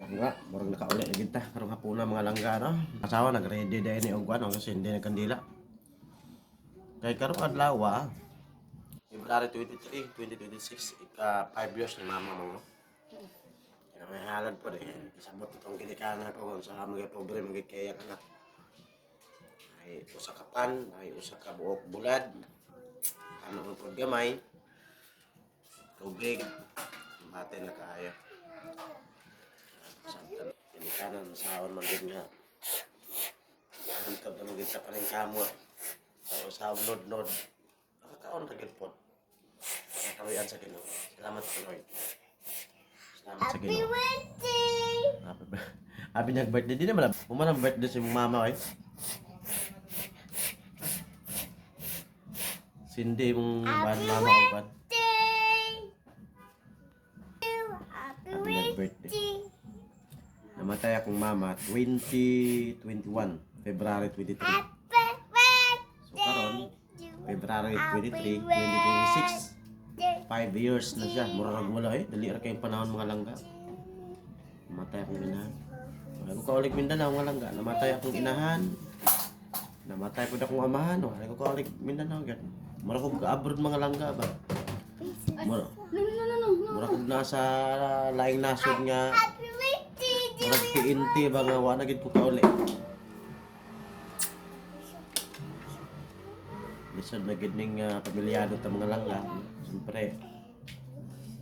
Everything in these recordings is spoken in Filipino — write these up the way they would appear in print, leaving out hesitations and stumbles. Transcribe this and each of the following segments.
Nga, murag nakauli na kita. Karong hapuna mga langga, no? Asawa, nag-ready dahil ni Ogwan, no? Kasi hindi nagkandila. Kaya karong adlaw, February 23, 2026, 5 years ni mama mo, no? Kaya may halad po rin. Isabot itong kinikana ko sa mga pobre, mga kaya anak. Ay usa ka pan, ay usa ka buok bulad. Ano po gamay. Tubig. Mate na kaya. Samtang kinikanan sa awan man din nga. Hantod na magita pa rin kamot. Sa nod-nod. Nakakaon na gilpot. Nakawian sa Ginoo. Salamat po, Lord. Salamat sa Ginoo. Happy birthday! Happy nag-birthday din naman. Umanang birthday si mama, eh. Sindi mong Happy mama ko ba? birthday! Happy Happy nag-birthday. birthday! Namatay akong mama 2021, February 23. Happy So karon, February 23, 2026. 5 years na siya. Mura nagwala eh. Dali ra kayong panahon mga langga. Namatay akong inahan. Wala ko kaulig Mindanao mga langga. Namatay akong inahan. Namatay po na akong amahan. Wala ko kaulig Mindanao. Mura ko ka-abroad mga langga ba? Mura. Mura ko nasa laing nasod nga. Happy birthday! Mura PNT ba nga. Wala gid ko kaulig. Lisod na gid ning pamilyado ta mga langga. Siyempre,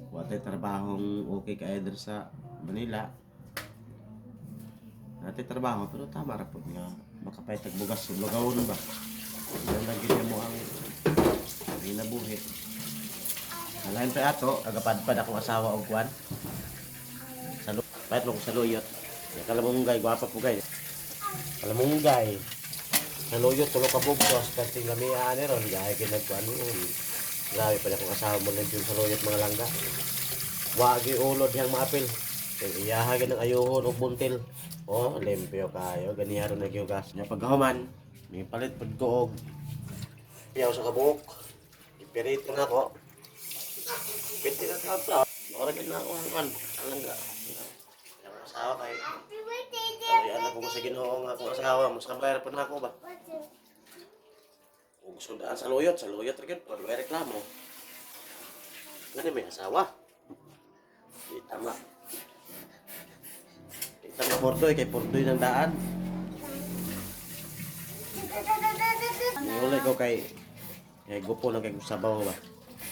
wala trabahong okay ka either sa Manila. Natin trabaho, pero tama ra po nga makapaytag bugas sa lugawon ba. Yan lang gid mo ang ginabuhi. Alain pa ato, agapadpad akong asawa og kwan. Payat mo ko sa luyot. Kala mo mong gay, gwapa po gay. Kala mo mong gay. Sa luyot, tulo ka bugos, kasi lamiaan ni ron, gaya ginagwan mo. Grabe pa na kung asawa mo lang yung sa luyot mga langga. Wagi ulod yang maapil. Iyahagin ng ayuhon o buntil. Oh, limpyo kayo. Ganiharo na gyugas. Nya pagkahuman, may palit pud ko og piyaw sa kabuok. Ipirito na ko. Piti na tapos. Ora gid na ako ang langga. Yang asawa kay. Happy birthday! Ay anak ko sa Ginoo nga akong asawa, mas kabayar pa na ako ba. Ug sudaan sa luyot ra gyud pag may reklamo. Gani may asawa. Di tama. Tama pordoy kay pordoy ng daan. Wala ko kay gupo lang kay sabaw ba.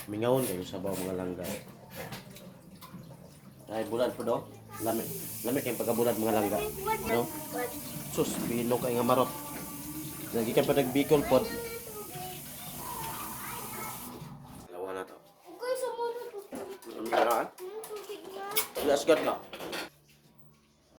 Mingawon kay sabaw mga langga. Ay bulan po do. Lami kay pagkabulad mga langga. No? Sus, bino kay nga marot. Lagi kay pa nagbikol pod. Lawa na to. Okay, sa muna po. Ano na? Let's go.